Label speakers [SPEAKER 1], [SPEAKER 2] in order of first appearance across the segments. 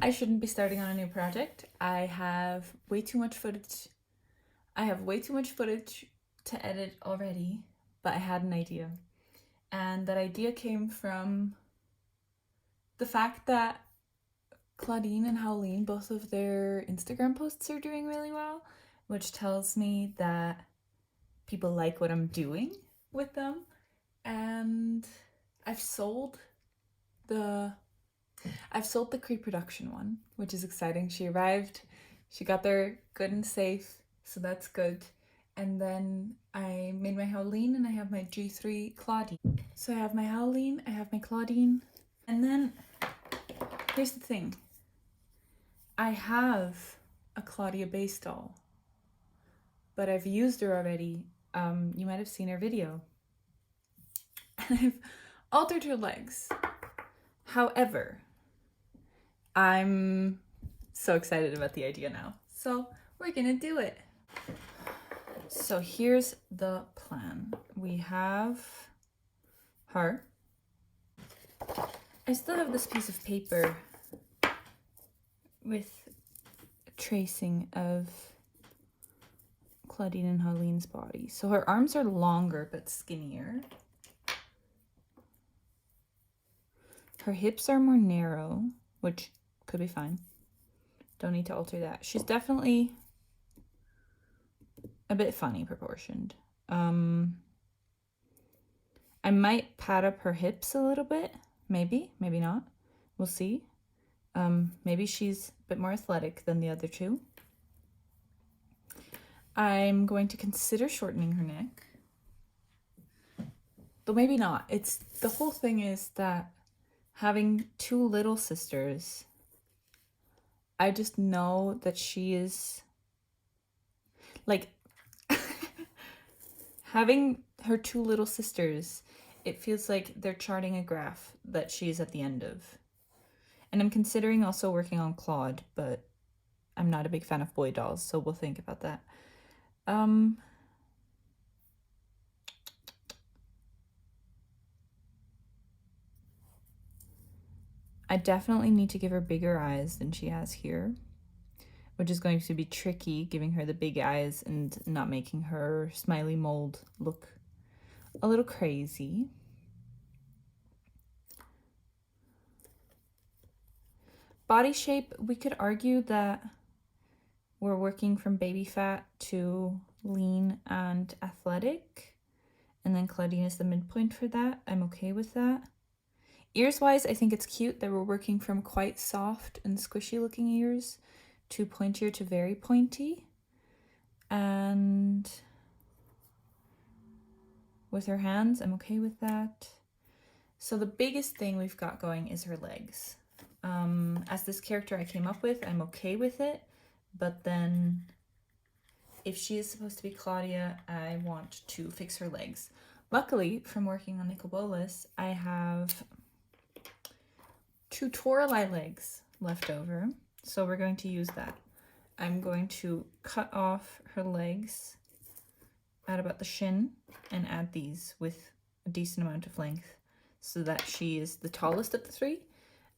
[SPEAKER 1] I shouldn't be starting on a new project. I have way too much footage. I have way too much footage to edit already, but I had an idea. And that idea came from the fact that Claudine and Howleen, both of their Instagram posts are doing really well, which tells me that people like what I'm doing with them. And I've sold the pre-production one, which is exciting. She arrived, she got there good and safe, so that's good. And then I made my Howleen and I have my G3 Claudine. So I have my Howleen, I have my Claudine, and then here's the thing. I have a Clawdia base doll, but I've used her already. You might have seen her video. And I've altered her legs. However, I'm so excited about the idea now. So we're gonna do it. So here's the plan. We have her. I still have this piece of paper with tracing of Claudine and Howleen's body. So her arms are longer but skinnier. Her hips are more narrow, which could be fine. Don't need to alter that. She's definitely a bit funny proportioned. I might pad up her hips a little bit. Maybe, maybe not. We'll see. Maybe she's a bit more athletic than the other two. I'm going to consider shortening her neck. Though maybe not. The whole thing is that having two little sisters, I just know that she is like having her two little sisters, it feels like they're charting a graph that she's at the end of. And I'm considering also working on Claude, but I'm not a big fan of boy dolls, so we'll think about that. I definitely need to give her bigger eyes than she has here, which is going to be tricky, giving her the big eyes and not making her smiley mold look a little crazy. Body shape, we could argue that we're working from baby fat to lean and athletic, and then Claudine is the midpoint for that. I'm okay with that. Ears wise, I think it's cute that we're working from quite soft and squishy looking ears to pointier to very pointy. And with her hands, I'm okay with that. So the biggest thing we've got going is her legs. As this character I came up with, I'm okay with it, but then if she is supposed to be Clawdia, I want to fix her legs. Luckily, from working on Nickel Bolas, I have 2 Torali legs left over, so we're going to use that. I'm going to cut off her legs at about the shin and add these with a decent amount of length so that she is the tallest of the 3.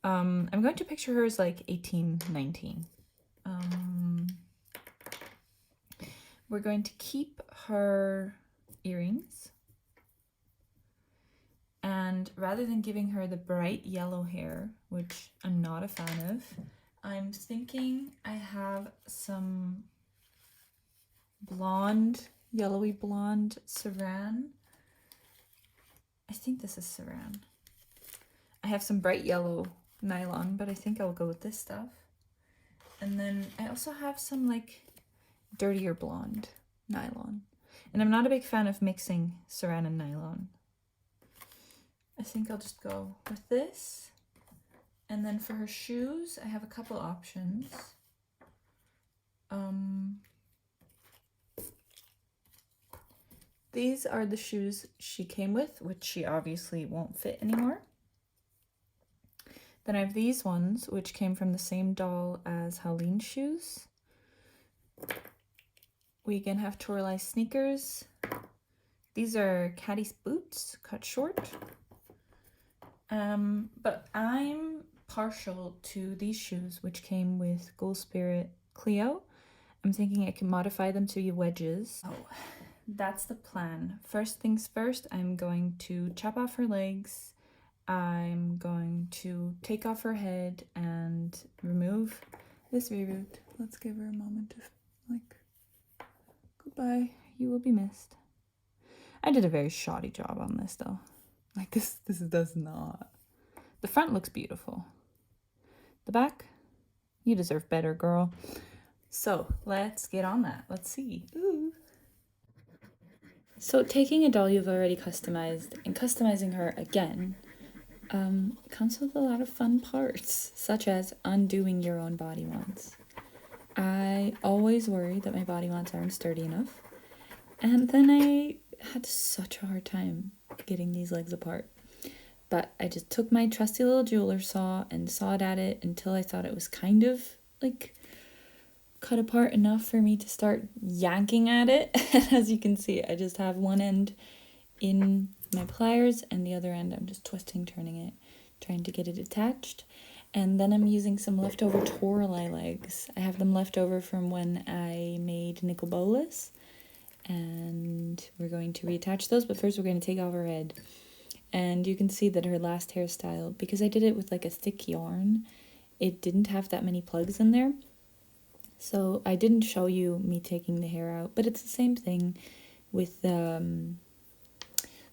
[SPEAKER 1] I'm going to picture her as like 18, 19. We're going to keep her earrings. And rather than giving her the bright yellow hair, which I'm not a fan of, I'm thinking I have some blonde, yellowy blonde saran. I think this is saran. I have some bright yellow nylon, but I think I'll go with this stuff. And then I also have some like dirtier blonde nylon. And I'm not a big fan of mixing saran and nylon. I think I'll just go with this. And then for her shoes, I have a couple options. These are the shoes she came with, which she obviously won't fit anymore. Then I have these ones, which came from the same doll as Howleen's shoes. We again have Torali sneakers. These are Caddy's boots, cut short. But I'm partial to these shoes, which came with Gold Spirit Cleo. I'm thinking I can modify them to be wedges. Oh, that's the plan. First things first, I'm going to chop off her legs. I'm going to take off her head and remove this V-root. Let's give her a moment of, like, goodbye, you will be missed. I did a very shoddy job on this though. Like this does not. The front looks beautiful. The back, you deserve better, girl. So let's get on that. Let's see. Ooh. So taking a doll you've already customized and customizing her again comes with a lot of fun parts, such as undoing your own body wants. I always worry that my body wants aren't sturdy enough, and then I had such a hard time getting these legs apart. But I just took my trusty little jeweler saw and sawed at it until I thought it was kind of like cut apart enough for me to start yanking at it. And as you can see, I just have one end in my pliers and the other end I'm just twisting, turning it, trying to get it attached. And then I'm using some leftover Torlai legs. I have them left over from when I made nickel bolas, and we're going to reattach those, but first we're going to take off her head. And you can see that her last hairstyle, because I did it with like a thick yarn, it didn't have that many plugs in there. So I didn't show you me taking the hair out, but it's the same thing with the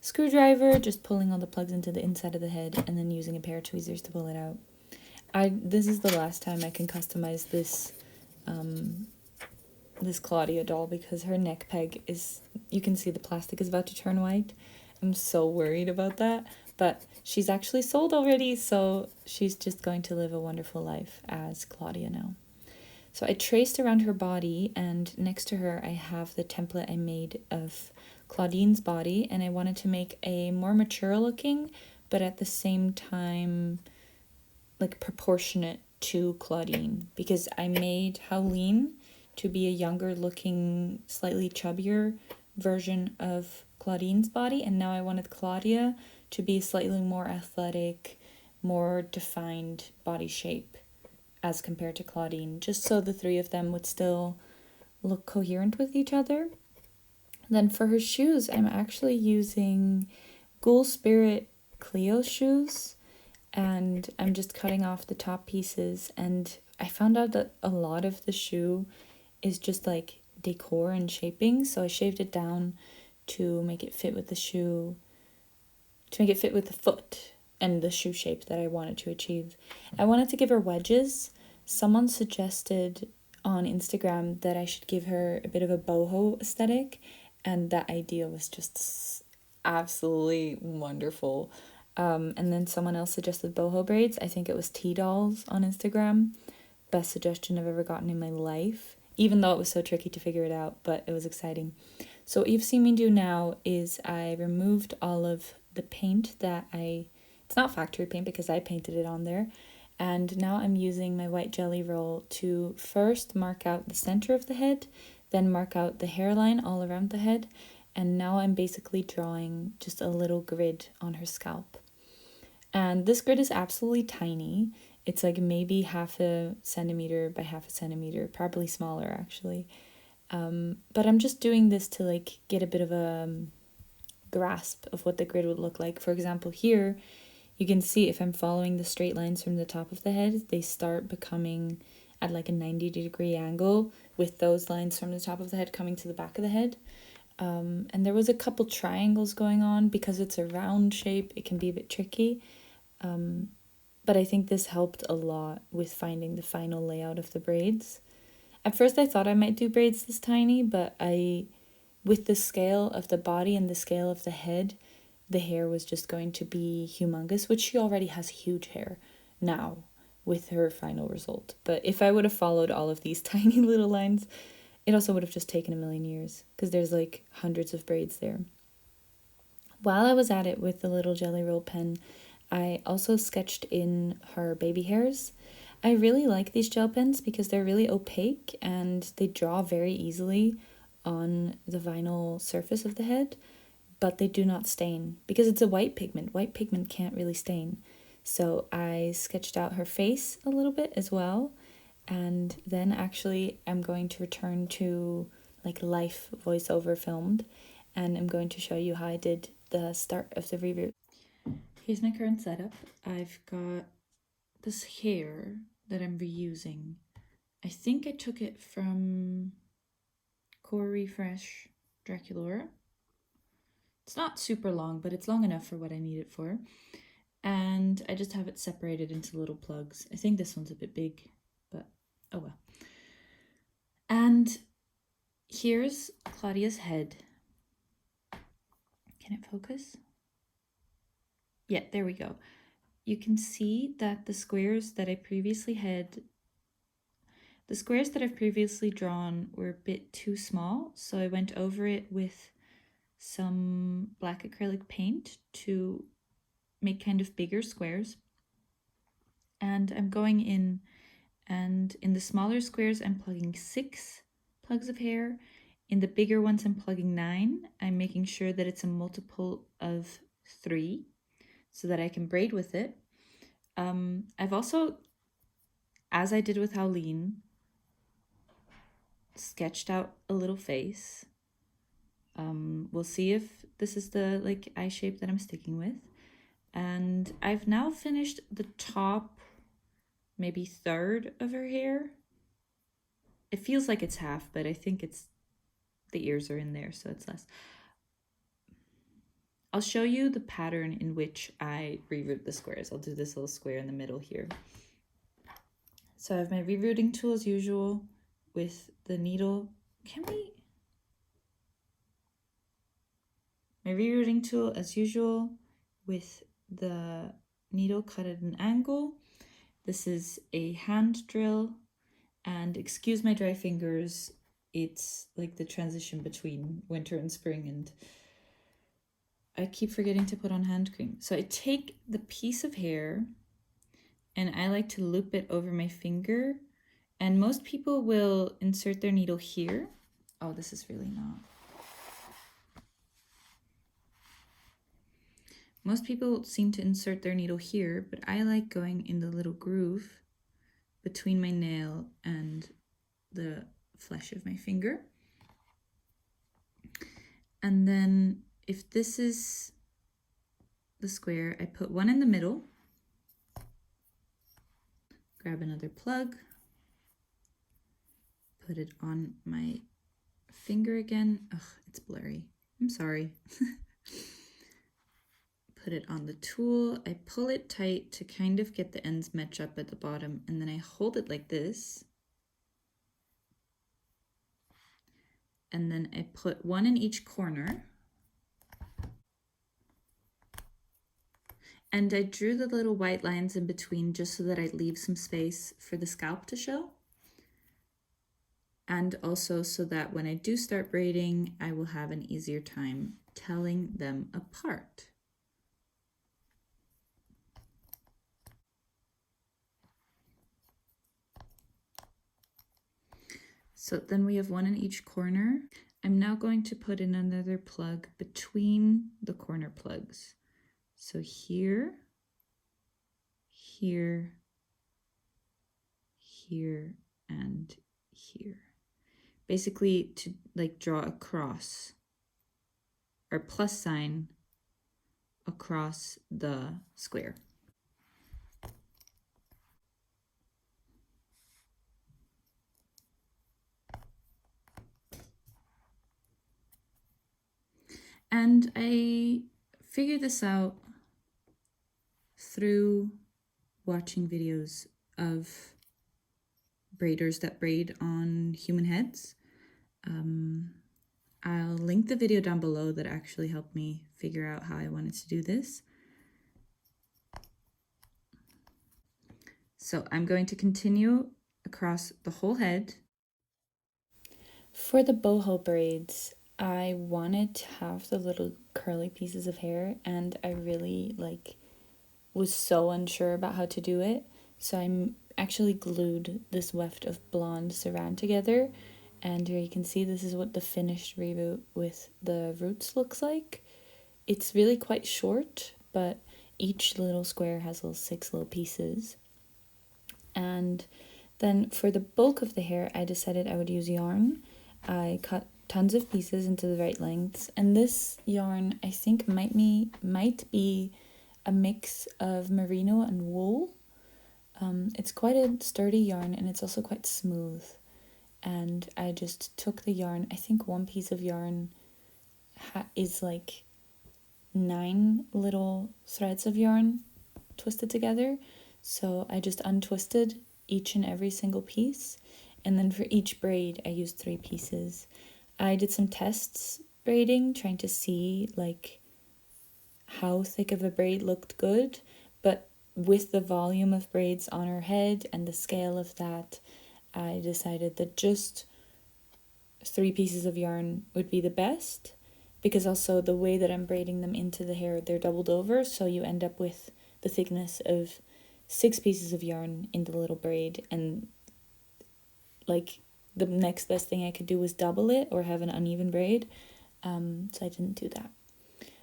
[SPEAKER 1] screwdriver, just pulling all the plugs into the inside of the head and then using a pair of tweezers to pull it out. This is the last time I can customize this this Clawdia doll, because her neck peg is, you can see the plastic is about to turn white. I'm so worried about that, but she's actually sold already, so she's just going to live a wonderful life as Clawdia now. So I traced around her body, and next to her I have the template I made of Claudine's body, and I wanted to make a more mature looking, but at the same time like proportionate to Claudine, because I made Howleen to be a younger looking, slightly chubbier version of Claudine's body, and now I wanted Clawdia to be slightly more athletic, more defined body shape as compared to Claudine, just so the three of them would still look coherent with each other. Then for her shoes, I'm actually using Ghoul Spirit Cleo shoes, and I'm just cutting off the top pieces, and I found out that a lot of the shoe is just like decor and shaping, so I shaved it down to make it fit with the shoe, to make it fit with the foot and the shoe shape that I wanted to achieve. I wanted to give her wedges. Someone suggested on Instagram that I should give her a bit of a boho aesthetic, and that idea was just absolutely wonderful. And then someone else suggested boho braids. I think it was T-Dolls on Instagram. Best suggestion I've ever gotten in my life, even though it was so tricky to figure it out, but it was exciting. So what you've seen me do now is I removed all of the paint that it's not factory paint because I painted it on there, and now I'm using my white jelly roll to first mark out the center of the head, then mark out the hairline all around the head, and now I'm basically drawing just a little grid on her scalp. And this grid is absolutely tiny. It's like maybe 0.5 centimeter by 0.5 centimeter, probably smaller actually. But I'm just doing this to like get a bit of a grasp of what the grid would look like. For example, here you can see if I'm following the straight lines from the top of the head, they start becoming at like a 90-degree angle, with those lines from the top of the head coming to the back of the head. And there was a couple triangles going on. Because it's a round shape, it can be a bit tricky. But I think this helped a lot with finding the final layout of the braids. At first I thought I might do braids this tiny, but with the scale of the body and the scale of the head, the hair was just going to be humongous, which she already has huge hair now with her final result. But if I would have followed all of these tiny little lines, it also would have just taken a million years, because there's like hundreds of braids there. While I was at it with the little jelly roll pen, I also sketched in her baby hairs. I really like these gel pens because they're really opaque and they draw very easily on the vinyl surface of the head, but they do not stain because it's a white pigment. White pigment can't really stain. So I sketched out her face a little bit as well. And then actually I'm going to return to like life voiceover filmed, and I'm going to show you how I did the start of the reroute. Here's my current setup. I've got this hair that I'm reusing. I think I took it from Core Refresh Draculaura. It's not super long, but it's long enough for what I need it for. And I just have it separated into little plugs. I think this one's a bit big, but oh well. And here's Clawdia's head. Can it focus? Yeah, there we go. You can see that the squares that I've previously drawn were a bit too small, so I went over it with some black acrylic paint to make kind of bigger squares. And I'm going in, and in the smaller squares I'm plugging 6 plugs of hair. In the bigger ones I'm plugging 9. I'm making sure that it's a multiple of 3 so that I can braid with it. I've also, as I did with Howleen, sketched out a little face. We'll see if this is the like eye shape that I'm sticking with. And I've now finished the top, maybe third of her hair. It feels like it's half, but I think it's the ears are in there, so it's less. I'll show you the pattern in which I reroute the squares. I'll do this little square in the middle here. So I have my rerouting tool as usual with the needle. My rerouting tool as usual with the needle cut at an angle. This is a hand drill, and excuse my dry fingers, it's like the transition between winter and spring, and I keep forgetting to put on hand cream. So I take the piece of hair and I like to loop it over my finger, and most people will insert their needle here. Oh, this is really not. Most people seem to insert their needle here, but I like going in the little groove between my nail and the flesh of my finger. And then if this is the square, I put one in the middle, grab another plug, put it on my finger again. Ugh, it's blurry. I'm sorry. Put it on the tool. I pull it tight to kind of get the ends match up at the bottom, and then I hold it like this. And then I put one in each corner. And I drew the little white lines in between just so that I'd leave some space for the scalp to show. And also so that when I do start braiding, I will have an easier time telling them apart. So then we have one in each corner. I'm now going to put in another plug between the corner plugs. So here, here, here, and here. Basically to like draw a cross or plus sign across the square. And I figured this out through watching videos of braiders that braid on human heads. I'll link the video down below that actually helped me figure out how I wanted to do this. So I'm going to continue across the whole head. For the boho braids, I wanted to have the little curly pieces of hair, and I really was so unsure about how to do it. So I actually glued this weft of blonde saran together, and here you can see this is what the finished reroute with the roots looks like. It's really quite short, but each little square has little 6 little pieces. And then for the bulk of the hair, I decided I would use yarn. I cut tons of pieces into the right lengths, and this yarn I think might be a mix of merino and wool. It's quite a sturdy yarn, and it's also quite smooth. And I just took the yarn. I think one piece of yarn is like 9 little threads of yarn twisted together. So I just untwisted each and every single piece, and then for each braid I used 3 pieces. I did some tests braiding, trying to see like how thick of a braid looked good, but with the volume of braids on her head and the scale of that, I decided that just 3 pieces of yarn would be the best, because also the way that I'm braiding them into the hair, they're doubled over, so you end up with the thickness of 6 pieces of yarn in the little braid, and like the next best thing I could do was double it or have an uneven braid, so I didn't do that.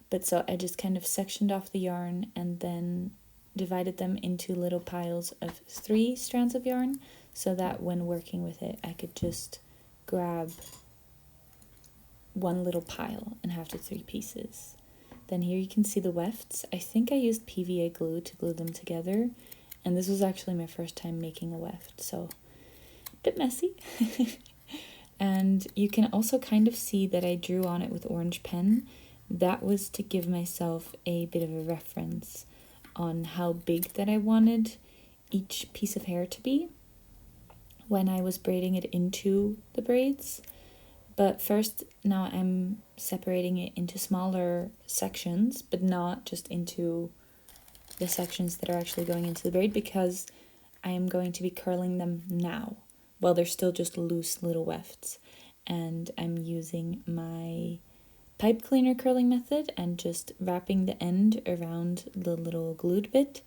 [SPEAKER 1] But so I just kind of sectioned off the yarn and then divided them into little piles of 3 strands of yarn, so that when working with it I could just grab one little pile and have the 3 pieces. Then here you can see the wefts. I think I used PVA glue to glue them together, and this was actually my first time making a weft, so a bit messy. And you can also kind of see that I drew on it with orange pen. That was to give myself a bit of a reference on how big that I wanted each piece of hair to be when I was braiding it into the braids. But first, now I'm separating it into smaller sections, but not just into the sections that are actually going into the braid, because I am going to be curling them now while they're still just loose little wefts. And I'm using my pipe cleaner curling method and just wrapping the end around the little glued bit.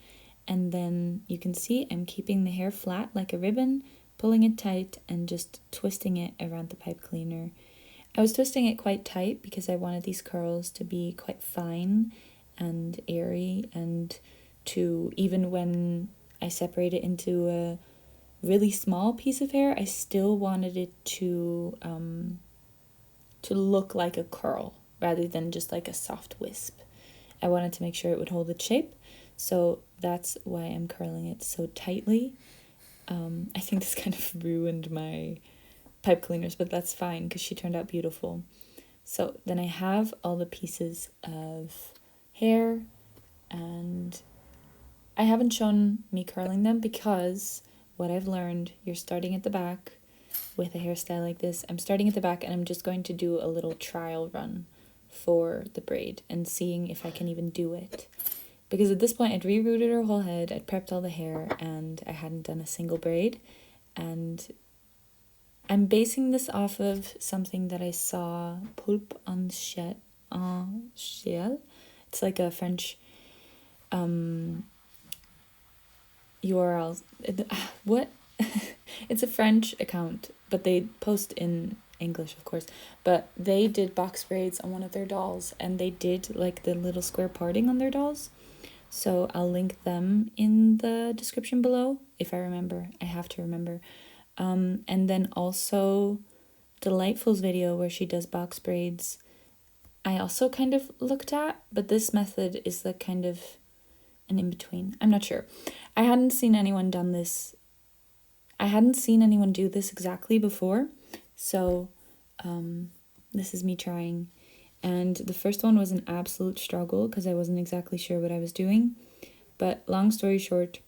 [SPEAKER 1] And then you can see I'm keeping the hair flat like a ribbon, pulling it tight and just twisting it around the pipe cleaner. I was twisting it quite tight because I wanted these curls to be quite fine and airy, and to, even when I separate it into a really small piece of hair, I still wanted it to look like a curl rather than just like a soft wisp. I wanted to make sure it would hold its shape, so that's why I'm curling it so tightly. I think this kind of ruined my pipe cleaners, but that's fine because she turned out beautiful. So then I have all the pieces of hair, and I haven't shown me curling them because what I've learned, you're starting at the back with a hairstyle like this. I'm starting at the back and I'm just going to do a little trial run for the braid and seeing if I can even do it. Because at this point I'd rerouted her whole head, I'd prepped all the hair, and I hadn't done a single braid. And I'm basing this off of something that I saw, Pulp en Chel. It's like a French URL. What? It's a French account, but they post in English, of course. But they did box braids on one of their dolls, and they did like the little square parting on their dolls. So I'll link them in the description below if I remember. I have to remember. And then also Delightful's video where she does box braids, I also kind of looked at, but this method is like kind of an in-between. I'm not sure. I hadn't seen anyone do this exactly before, so this is me trying. And the first one was an absolute struggle because I wasn't exactly sure what I was doing. But long story short,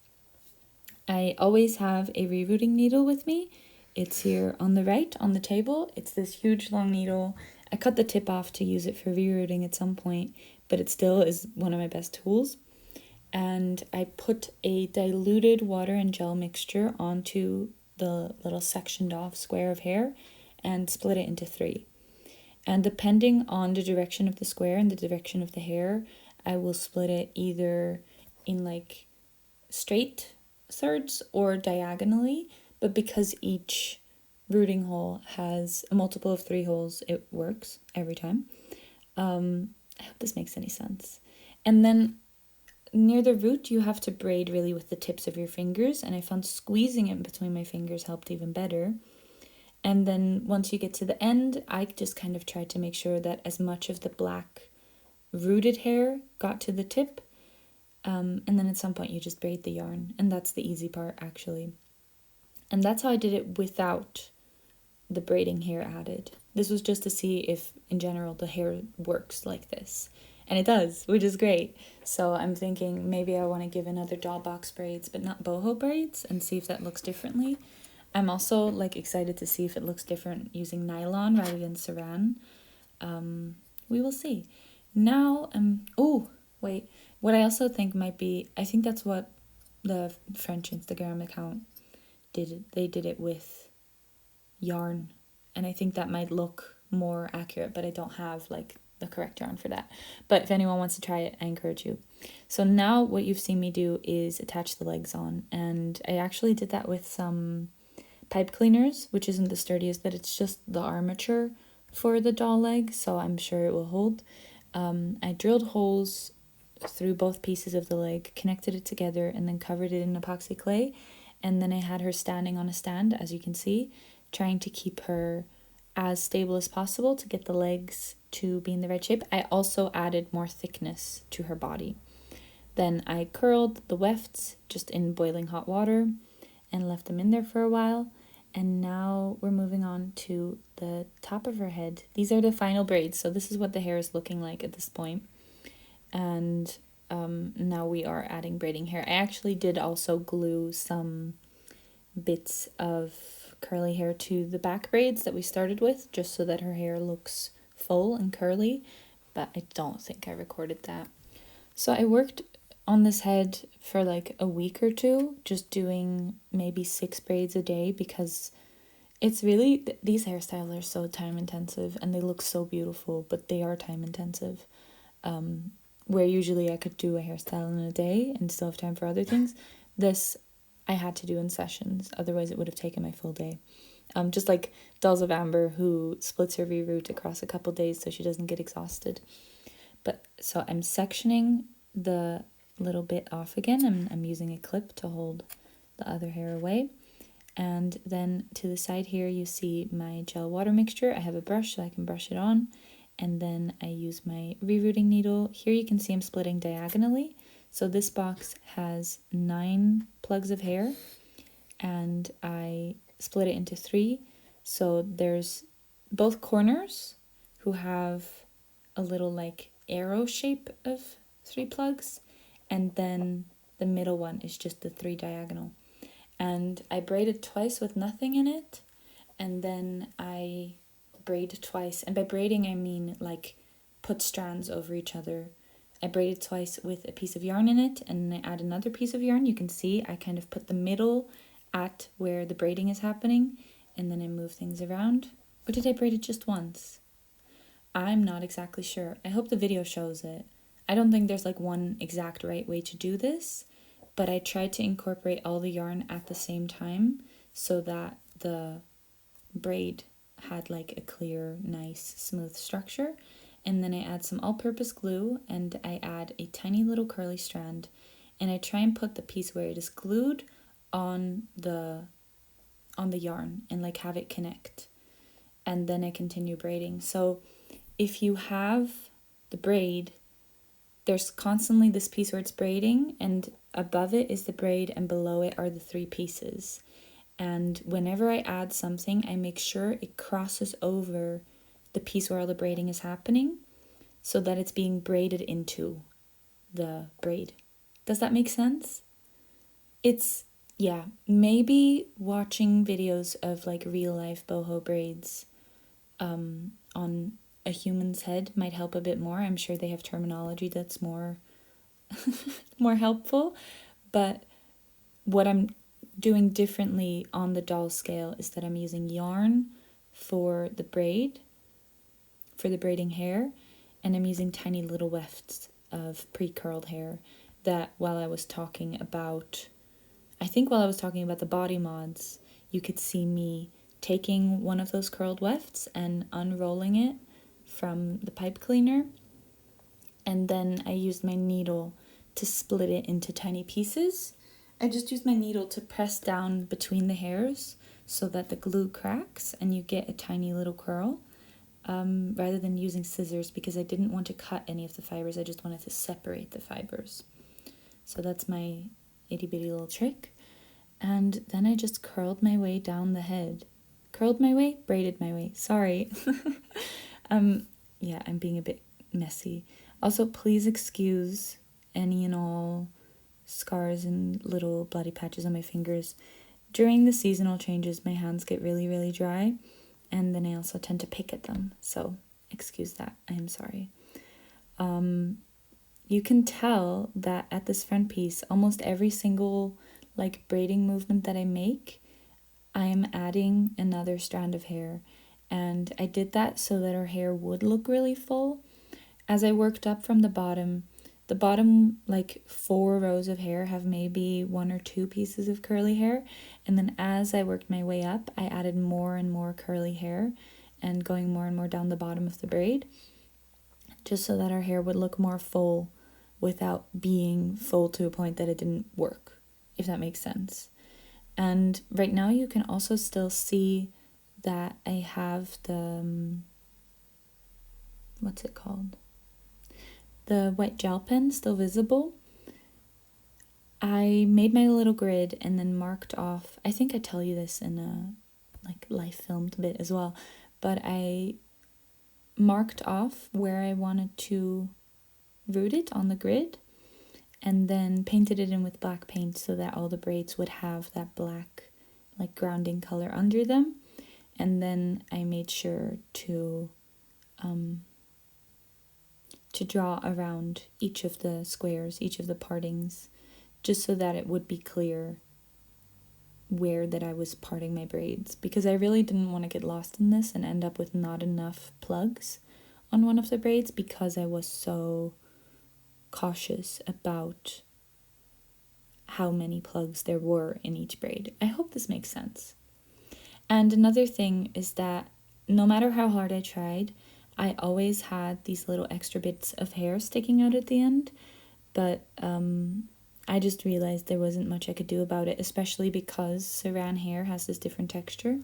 [SPEAKER 1] I always have a rerouting needle with me. It's here on the right on the table. It's this huge long needle. I cut the tip off to use it for rerouting at some point, but it still is one of my best tools. And I put a diluted water and gel mixture onto the little sectioned off square of hair and split it into 3. And depending on the direction of the square and the direction of the hair, I will split it either in like straight thirds or diagonally. But because each rooting hole has a multiple of 3 holes, it works every time. I hope this makes any sense. And then
[SPEAKER 2] near the root, you have to braid really with the tips of your fingers, and I found squeezing it between my fingers helped even better. And then once you get to the end, I just kind of tried to make sure that as much of the black rooted hair got to the tip. And then at some point you just braid the yarn, and that's the easy part actually. And that's how I did it without the braiding hair added. This was just to see if in general the hair works like this. And it does, which is great. So I'm thinking maybe I want to give another doll box braids, but not boho braids, and see if that looks differently. I'm also like excited to see if it looks different using nylon rather than saran. We will see. Now, oh, wait. What I also think might be, I think that's what the French Instagram account did. They did it with yarn, and I think that might look more accurate, but I don't have like the correct yarn for that. But if anyone wants to try it, I encourage you. So now what you've seen me do is attach the legs on, and I actually did that with some pipe cleaners, which isn't the sturdiest, but it's just the armature for the doll leg, so I'm sure it will hold. I drilled holes through both pieces of the leg, connected it together, and then covered it in epoxy clay. And then I had her standing on a stand, as you can see, trying to keep her as stable as possible to get the legs to be in the right shape. I also added more thickness to her body. Then I curled the wefts just in boiling hot water and left them in there for a while. And now we're moving on to the top of her head. These are the final braids, so this is what the hair is looking like at this point. And now we are adding braiding hair. I actually did also glue some bits of curly hair to the back braids that we started with, just so that her hair looks full and curly, but I don't think I recorded that. So I worked on this head for like a week or two, just doing maybe 6 braids a day, because it's really, these hairstyles are so time intensive and they look so beautiful, but they are time intensive. Where usually I could do a hairstyle in a day and still have time for other things, this I had to do in sessions, otherwise it would have taken my full day. Just like Dolls of Amber, who splits her reroute across a couple days so she doesn't get exhausted. But so I'm sectioning the little bit off again. I'm using a clip to hold the other hair away. And then to the side here, you see my gel water mixture. I have a brush so I can brush it on. And then I use my rerouting needle. Here you can see I'm splitting diagonally. So this box has 9 plugs of hair, and I split it into 3. So there's both corners who have a little like arrow shape of 3 plugs, and then the middle one is just the 3 diagonal. And I braided twice with nothing in it, and then I braid twice, and by braiding I mean like put strands over each other. I braided twice with a piece of yarn in it, and then I add another piece of yarn. You can see I kind of put the middle at where the braiding is happening, and then I move things around. Or did I braid it just once? I'm not exactly sure. I hope the video shows it. I don't think there's like one exact right way to do this, but I tried to incorporate all the yarn at the same time so that the braid had like a clear, nice, smooth structure. And then I add some all-purpose glue, and I add a tiny little curly strand, and I try and put the piece where it is glued on the yarn and like have it connect. And then I continue braiding. So if you have the braid, there's constantly this piece where it's braiding, and above it is the braid, and below it are the 3 pieces. And whenever I add something, I make sure it crosses over the piece where all the braiding is happening, so that it's being braided into the braid. Does that make sense? It's, yeah, maybe watching videos of like real life boho braids on a human's head might help a bit more. I'm sure they have terminology that's more more helpful, but what I'm doing differently on the doll scale is that I'm using yarn for the braid, for the braiding hair, and I'm using tiny little wefts of pre-curled hair that while I was talking about the body mods, you could see me taking one of those curled wefts and unrolling it from the pipe cleaner, and then I used my needle to split it into tiny pieces. I just use my needle to press down between the hairs so that the glue cracks and you get a tiny little curl, rather than using scissors because I didn't want to cut any of the fibers. I just wanted to separate the fibers. So that's my itty bitty little trick. And then I just curled my way down the head. Curled my way? Braided my way. Sorry. Yeah, I'm being a bit messy. Also, please excuse any and all scars and little bloody patches on my fingers. During the seasonal changes, my hands get really, really dry, and then I also tend to pick at them. So, excuse that. I am sorry. You can tell that at this front piece, almost every single braiding movement that I make, I am adding another strand of hair. And I did that so that her hair would look really full. As I worked up from the bottom 4 rows of hair have maybe 1 or 2 pieces of curly hair. And then as I worked my way up, I added more and more curly hair and going more and more down the bottom of the braid, just so that her hair would look more full without being full to a point that it didn't work, if that makes sense. And right now you can also still see that I have the, what's it called? The white gel pen still visible. I made my little grid and then marked off, I think I tell you this in a live filmed bit as well, but I marked off where I wanted to root it on the grid and then painted it in with black paint so that all the braids would have that black grounding color under them. And then I made sure to draw around each of the squares, each of the partings, just so that it would be clear where that I was parting my braids, because I really didn't want to get lost in this and end up with not enough plugs on one of the braids because I was so cautious about how many plugs there were in each braid. I hope this makes sense. And another thing is that no matter how hard I tried, I always had these little extra bits of hair sticking out at the end, but I just realized there wasn't much I could do about it, especially because saran hair has this different texture.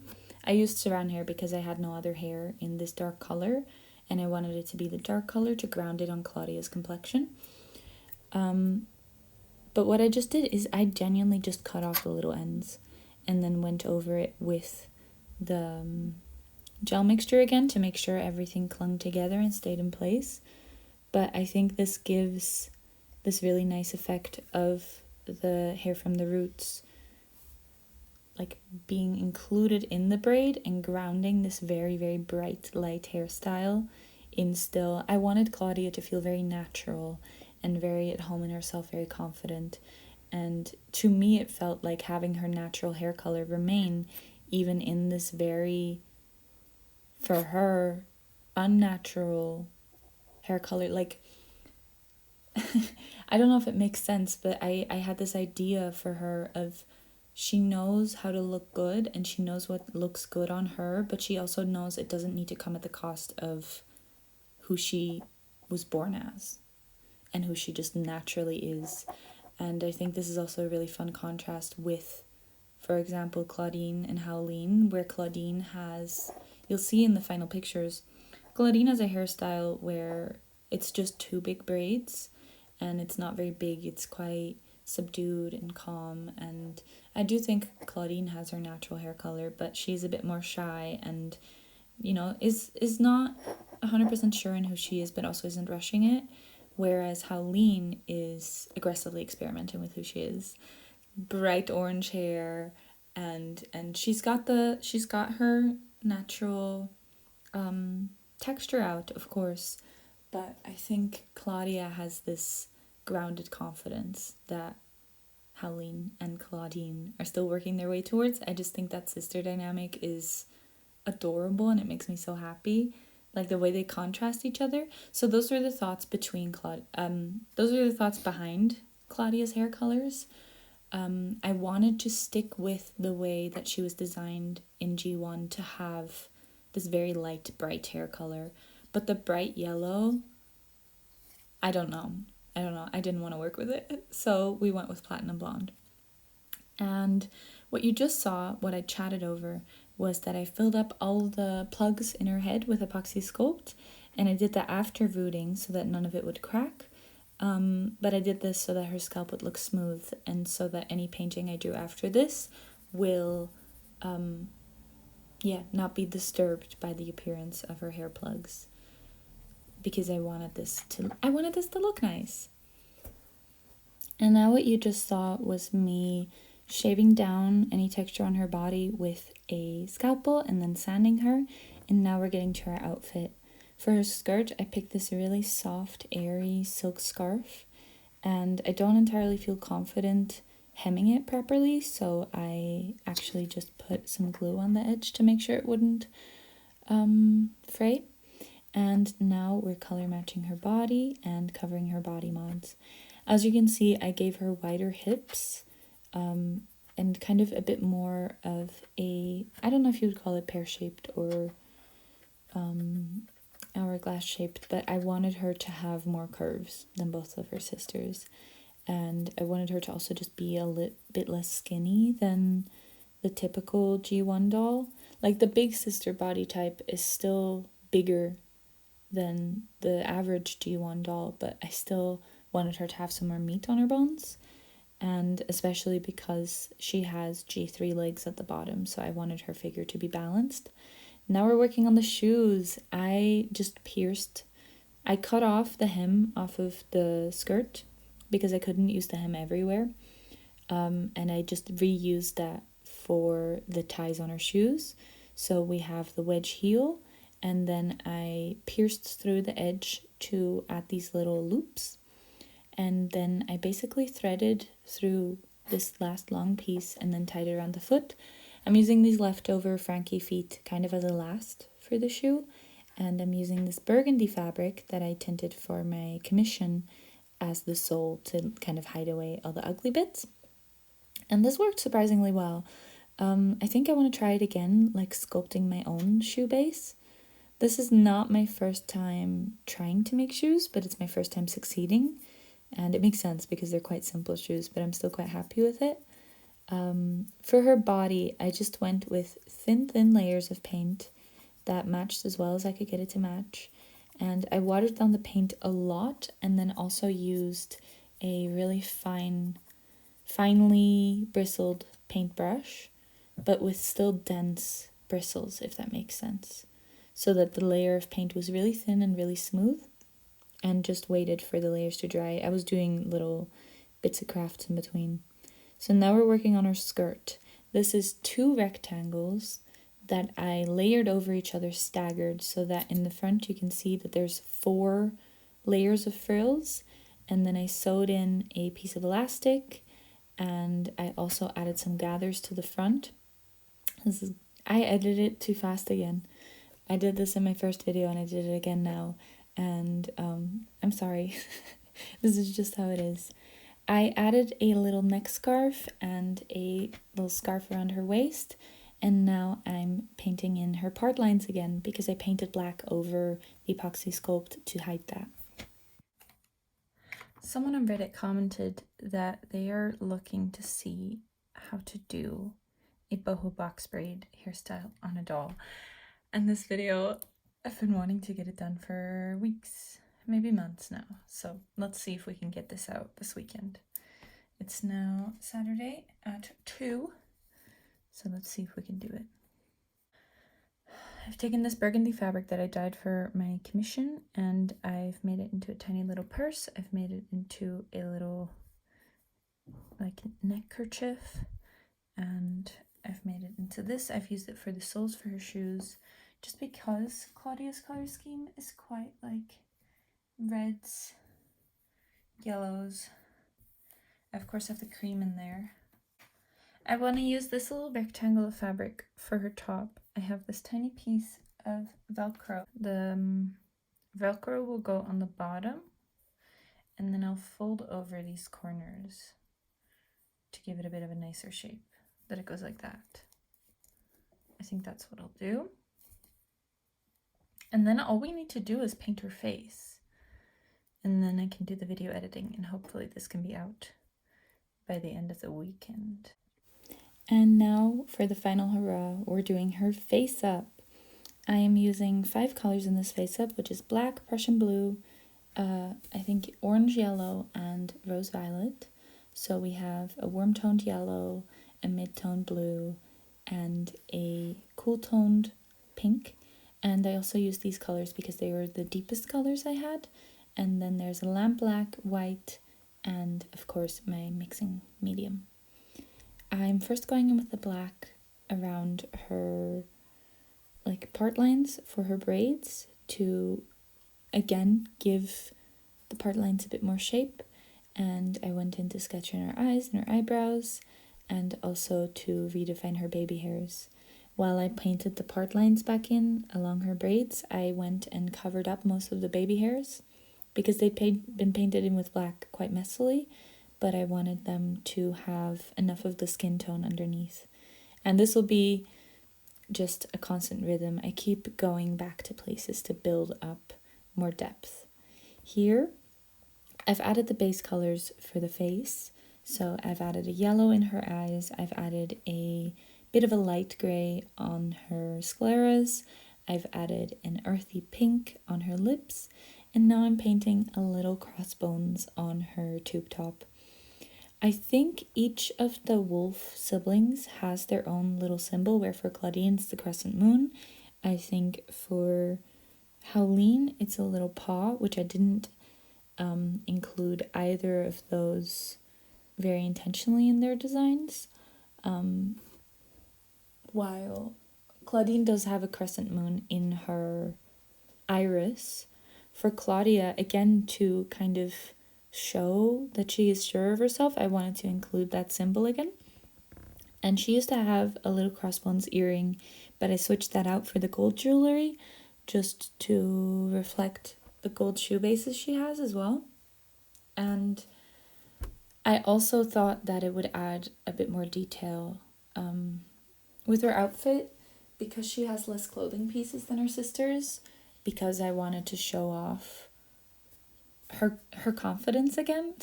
[SPEAKER 2] I used saran hair because I had no other hair in this dark color, and I wanted it to be the dark color to ground it on Claudia's complexion. But what I just did is I genuinely just cut off the little ends and then went over it with the gel mixture again to make sure everything clung together and stayed in place. But I think this gives this really nice effect of the hair from the roots being included in the braid and grounding this very, very bright light hairstyle in still. I wanted Claudia to feel very natural and very at home in herself, very confident. And to me, it felt like having her natural hair color remain even in this very, for her, unnatural hair color. I don't know if it makes sense, but I had this idea for her of she knows how to look good and she knows what looks good on her, but she also knows it doesn't need to come at the cost of who she was born as and who she just naturally is. And I think this is also a really fun contrast with, for example, Claudine and Howleen, where Claudine has, you'll see in the final pictures, Claudine has a hairstyle where it's just 2 big braids and it's not very big, it's quite subdued and calm. And I do think Claudine has her natural hair color, but she's a bit more shy and, is not 100% sure in who she is, but also isn't rushing it. Whereas Howleen is aggressively experimenting with who she is. Bright orange hair, and she's got her natural texture out, of course, but I think Claudia has this grounded confidence that Howleen and Claudine are still working their way towards. I just think that sister dynamic is adorable and it makes me so happy, the way they contrast each other. So those were the thoughts behind Claudia's hair colors. I wanted to stick with the way that she was designed in G1 to have this very light, bright hair color. But the bright yellow, I don't know. I don't know, I didn't want to work with it, so we went with Platinum Blonde. And what you just saw, what I chatted over, was that I filled up all the plugs in her head with epoxy sculpt, and I did that after vooding so that none of it would crack. But I did this so that her scalp would look smooth, and so that any painting I do after this will not be disturbed by the appearance of her hair plugs, because I wanted this to look nice. And now what you just saw was me shaving down any texture on her body with a scalpel and then sanding her, and now we're getting to our outfit. For her skirt, I picked this really soft, airy silk scarf, and I don't entirely feel confident hemming it properly, so I actually just put some glue on the edge to make sure it wouldn't fray. And now we're color matching her body and covering her body mods. As you can see, I gave her wider hips and kind of a bit more of a, I don't know if you would call it pear-shaped or hourglass-shaped, but I wanted her to have more curves than both of her sisters. And I wanted her to also just be a bit less skinny than the typical G1 doll. Like, the big sister body type is still bigger than the average G1 doll, but I still wanted her to have some more meat on her bones, and especially because she has G3 legs at the bottom, so I wanted her figure to be balanced. Now we're working on the shoes. I cut off the hem off of the skirt because I couldn't use the hem everywhere, and I just reused that for the ties on her shoes. So we have the wedge heel, and then I pierced through the edge to add these little loops, and then I basically threaded through this last long piece and then tied it around the foot. I'm using these leftover Frankie feet kind of as a last for the shoe, and I'm using this burgundy fabric that I tinted for my commission as the sole to kind of hide away all the ugly bits. And this worked surprisingly well. I think I want to try it again, like sculpting my own shoe base. This is not my first time trying to make shoes, but it's my first time succeeding. And it makes sense because they're quite simple shoes, but I'm still quite happy with it. For her body, I just went with thin layers of paint that matched as well as I could get it to match. And I watered down the paint a lot, and then also used a really finely bristled paintbrush, but with still dense bristles, if that makes sense. So that the layer of paint was really thin and really smooth, and just waited for the layers to dry. I was doing little bits of crafts in between. So now we're working on our skirt. This is 2 rectangles that I layered over each other staggered, so that in the front you can see that there's 4 layers of frills, and then I sewed in a piece of elastic, and I also added some gathers to the front. I edited it too fast again. I did this in my first video and I did it again now, and I'm sorry. This is just how it is. I added a little neck scarf and a little scarf around her waist, and now I'm painting in her part lines again because I painted black over the epoxy sculpt to hide that.
[SPEAKER 1] Someone on Reddit commented that they are looking to see how to do a boho box braid hairstyle on a doll. And this video, I've been wanting to get it done for weeks, maybe months now. So let's see if we can get this out this weekend. It's now Saturday at 2, so let's see if we can do it. I've taken this burgundy fabric that I dyed for my commission, and I've made it into a tiny little purse. I've made it into a little like neck kerchief, and I've made it into this. I've used it for the soles for her shoes, just because Clawdia's color scheme is quite like reds, yellows. I of course have the cream in there. I want to use this little rectangle of fabric for her top. I have this tiny piece of Velcro. The Velcro will go on the bottom, and then I'll fold over these corners to give it a bit of a nicer shape, that it goes like that. I think that's what I'll do. And then all we need to do is paint her face.
[SPEAKER 2] and then I can do the video editing, and hopefully this can be out by the end of the weekend. And now for the final hurrah, we're doing her face up. I am using 5 colors in this face up, which is black, Prussian blue, I think orange yellow, and rose violet. So we have a warm toned yellow, a mid toned blue, and a cool toned pink. And I also used these colors because they were the deepest colors I had. And then there's a lamp black, white, and of course my mixing medium. I'm first going in with the black around her like part lines for her braids to again give the part lines a bit more shape, and I went in to sketch in her eyes and her eyebrows and also to redefine her baby hairs. While I painted the part lines back in along her braids, I went and covered up most of the baby hairs because they'd been painted in with black quite messily, but I wanted them to have enough of the skin tone underneath. And this will be just a constant rhythm. I keep going back to places to build up more depth. Here, I've added the base colors for the face. So I've added a yellow in her eyes. I've added a bit of a light gray on her scleras. I've added an earthy pink on her lips. And now I'm painting a little crossbones on her tube top. I think each of the wolf siblings has their own little symbol, where for Clawdia it's the crescent moon. I think for Howleen it's a little paw, which I didn't include either of those very intentionally in their designs. While Claudine does have a crescent moon in her iris, for Clawdia, again, to kind of show that she is sure of herself, I wanted to include that symbol again. And she used to have a little crossbones earring, but I switched that out for the gold jewelry just to reflect the gold shoe bases she has as well. And I also thought that it would add a bit more detail with her outfit, because she has less clothing pieces than her sisters, because I wanted to show off her confidence again.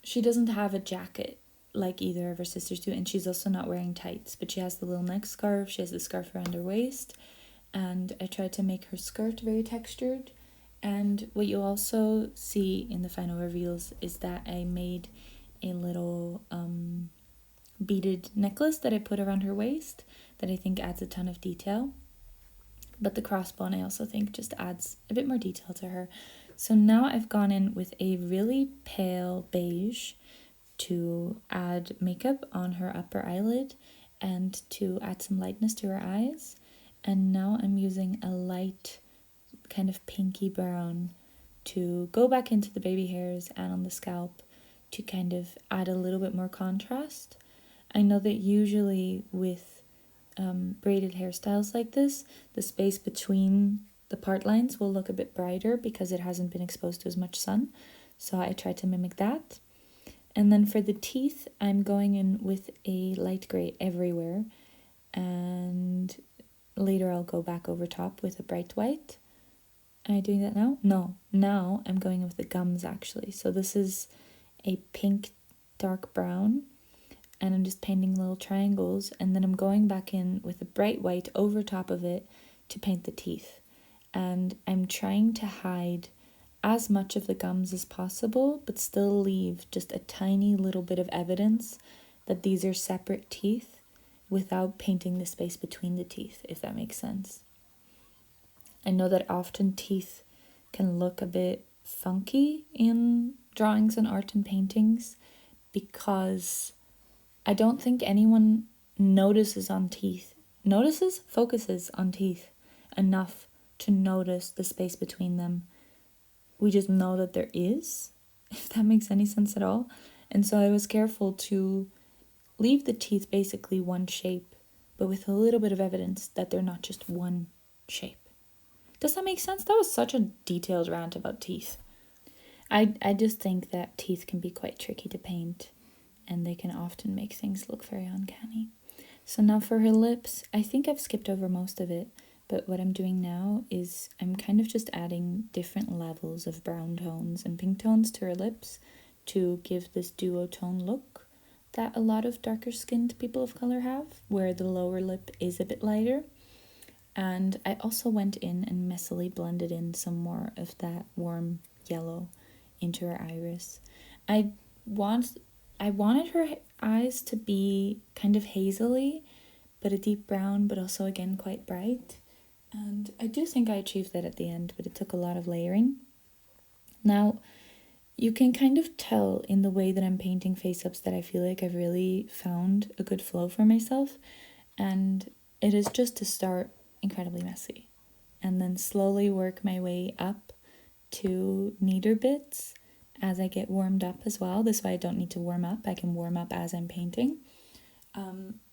[SPEAKER 2] She doesn't have a jacket like either of her sisters do, and she's also not wearing tights, but she has the little neck scarf, she has the scarf around her waist, and I tried to make her skirt very textured. And what you'll also see in the final reveals is that I made a little beaded necklace that I put around her waist that I think adds a ton of detail. But the crossbone I also think just adds a bit more detail to her. So now I've gone in with a really pale beige to add makeup on her upper eyelid and to add some lightness to her eyes. And now I'm using a light kind of pinky brown to go back into the baby hairs and on the scalp to kind of add a little bit more contrast. I know that usually with braided hairstyles like this, the space between the part lines will look a bit brighter because it hasn't been exposed to as much sun. So I tried to mimic that. And then for the teeth, I'm going in with a light gray everywhere. And later I'll go back over top with a bright white. Am I doing that now? No. Now I'm going with the gums actually. So this is a pink dark brown. And I'm just painting little triangles, and then I'm going back in with a bright white over top of it to paint the teeth. And I'm trying to hide as much of the gums as possible, but still leave just a tiny little bit of evidence that these are separate teeth without painting the space between the teeth, if that makes sense. I know that often teeth can look a bit funky in drawings and art and paintings because I don't think anyone focuses on teeth enough to notice the space between them. We just know that there is, if that makes any sense at all. And so I was careful to leave the teeth basically one shape, but with a little bit of evidence that they're not just one shape. Does that make sense? That was such a detailed rant about teeth. I just think that teeth can be quite tricky to paint, and they can often make things look very uncanny. So now for her lips, I think I've skipped over most of it, But what I'm doing now is I'm kind of just adding different levels of brown tones and pink tones to her lips to give this duotone look that a lot of darker skinned people of color have, where the lower lip is a bit lighter. And I also went in and messily blended in some more of that warm yellow into her iris. I wanted her eyes to be kind of hazily, but a deep brown, but also again quite bright. And I do think I achieved that at the end, but it took a lot of layering. Now, you can kind of tell in the way that I'm painting face-ups that I feel like I've really found a good flow for myself. And it is just to start incredibly messy and then slowly work my way up to neater bits as I get warmed up as well. This way I don't need to warm up. I can warm up as I'm painting.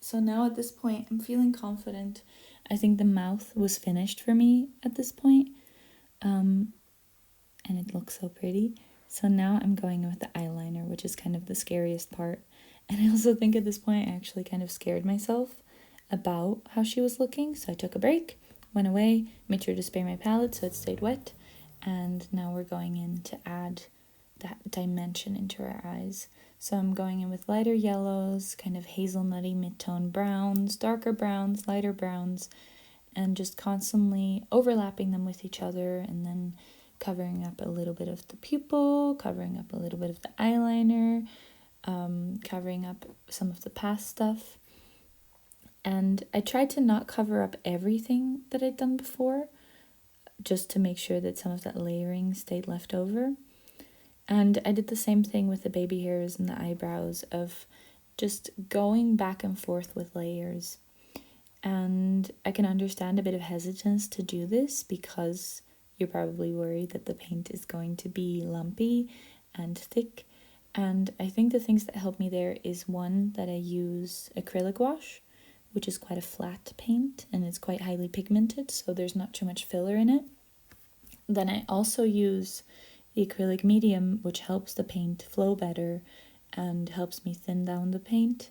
[SPEAKER 2] So now at this point, I'm feeling confident. I think the mouth was finished for me at this point. And it looks so pretty. So now I'm going in with the eyeliner, which is kind of the scariest part. And I also think at this point I actually kind of scared myself about how she was looking. So I took a break, went away, made sure to spray my palette so it stayed wet. And now we're going in to add that dimension into her eyes. So I'm going in with lighter yellows, kind of hazelnutty mid-tone browns, darker browns, lighter browns, and just constantly overlapping them with each other, and then covering up a little bit of the pupil, covering up a little bit of the eyeliner, covering up some of the past stuff. And I tried to not cover up everything that I'd done before, just to make sure that some of that layering stayed left over. And I did the same thing with the baby hairs and the eyebrows, of just going back and forth with layers. And I can understand a bit of hesitance to do this because you're probably worried that the paint is going to be lumpy and thick. And I think the things that help me there is, one, that I use acrylic wash, which is quite a flat paint and it's quite highly pigmented, so there's not too much filler in it. Then I also use the acrylic medium, which helps the paint flow better and helps me thin down the paint,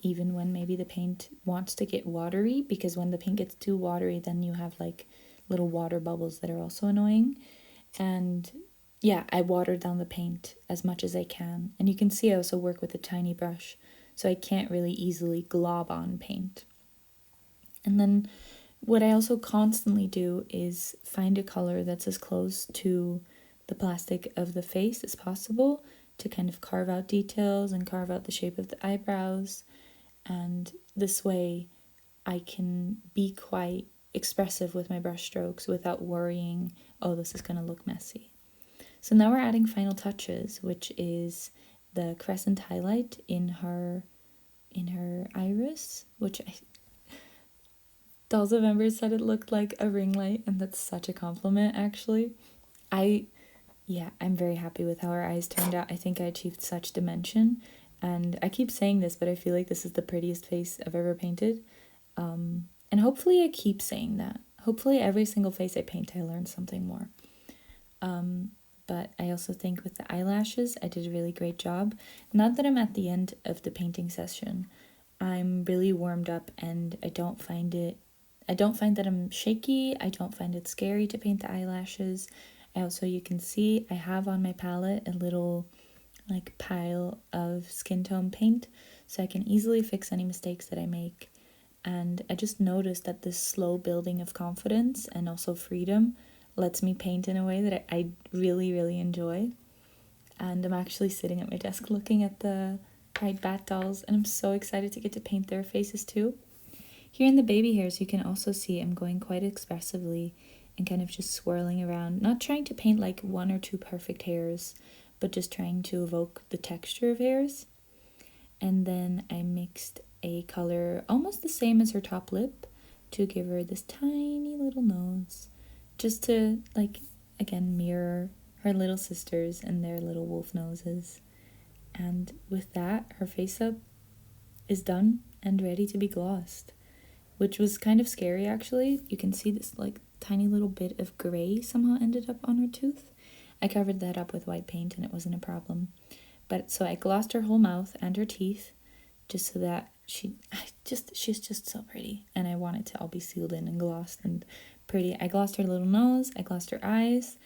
[SPEAKER 2] even when maybe the paint wants to get watery, because when the paint gets too watery, then you have like little water bubbles that are also annoying. And yeah, I water down the paint as much as I can. And you can see I also work with a tiny brush, so I can't really easily glob on paint. And then what I also constantly do is find a color that's as close to the plastic of the face as possible to kind of carve out details and carve out the shape of the eyebrows. And this way I can be quite expressive with my brush strokes without worrying, oh, this is going to look messy. So now we're adding final touches, which is the crescent highlight in her iris, which Dolls of Ember said it looked like a ring light, and that's such a compliment, actually. I'm very happy with how her eyes turned out. I think I achieved such dimension, and I keep saying this, but I feel like this is the prettiest face I've ever painted. And hopefully I keep saying that. Hopefully every single face I paint, I learn something more. But I also think with the eyelashes, I did a really great job. Not that I'm at the end of the painting session. I'm really warmed up and I don't find that I'm shaky. I don't find it scary to paint the eyelashes. You can see I have on my palette a little like pile of skin tone paint, so I can easily fix any mistakes that I make. And I just noticed that this slow building of confidence and also freedom lets me paint in a way that I really, really enjoy. And I'm actually sitting at my desk looking at the Pride Bat dolls, and I'm so excited to get to paint their faces too. Here in the baby hairs, you can also see I'm going quite expressively and kind of just swirling around, not trying to paint like one or two perfect hairs, but just trying to evoke the texture of hairs. And then I mixed a color almost the same as her top lip to give her this tiny little nose, just to, like, again, mirror her little sisters and their little wolf noses. And with that, her face up is done and ready to be glossed, which was kind of scary actually. You can see this like tiny little bit of gray somehow ended up on her tooth. I covered that up with white paint and it wasn't a problem. But so I glossed her whole mouth and her teeth just so that she's just so pretty, and I want it to all be sealed in and glossed and pretty. I glossed her little nose, I glossed her eyes,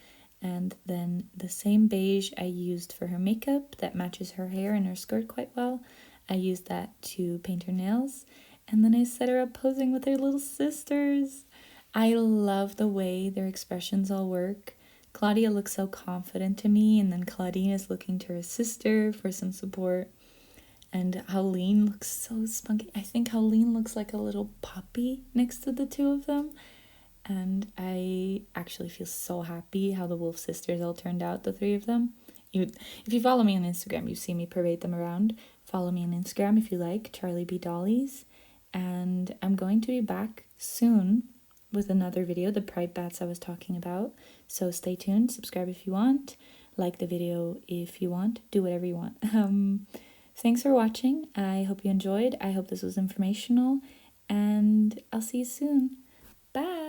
[SPEAKER 2] and then the same beige I used for her makeup that matches her hair and her skirt quite well, I used that to paint her nails, and then I set her up posing with her little sisters. I love the way their expressions all work. Claudia looks so confident to me, and then Claudine is looking to her sister for some support. And Howleen looks so spunky. I think Howleen looks like a little puppy next to the two of them. And I actually feel so happy how the Wolf sisters all turned out, the three of them. If you follow me on Instagram, you see me parade them around. Follow me on Instagram if you like, Charlie B. Dollies. And I'm going to be back soon with another video, the pride bats I was talking about. So stay tuned, subscribe if you want, like the video if you want, do whatever you want. Thanks for watching. I hope you enjoyed. I hope this was informational, and I'll see you soon. Bye!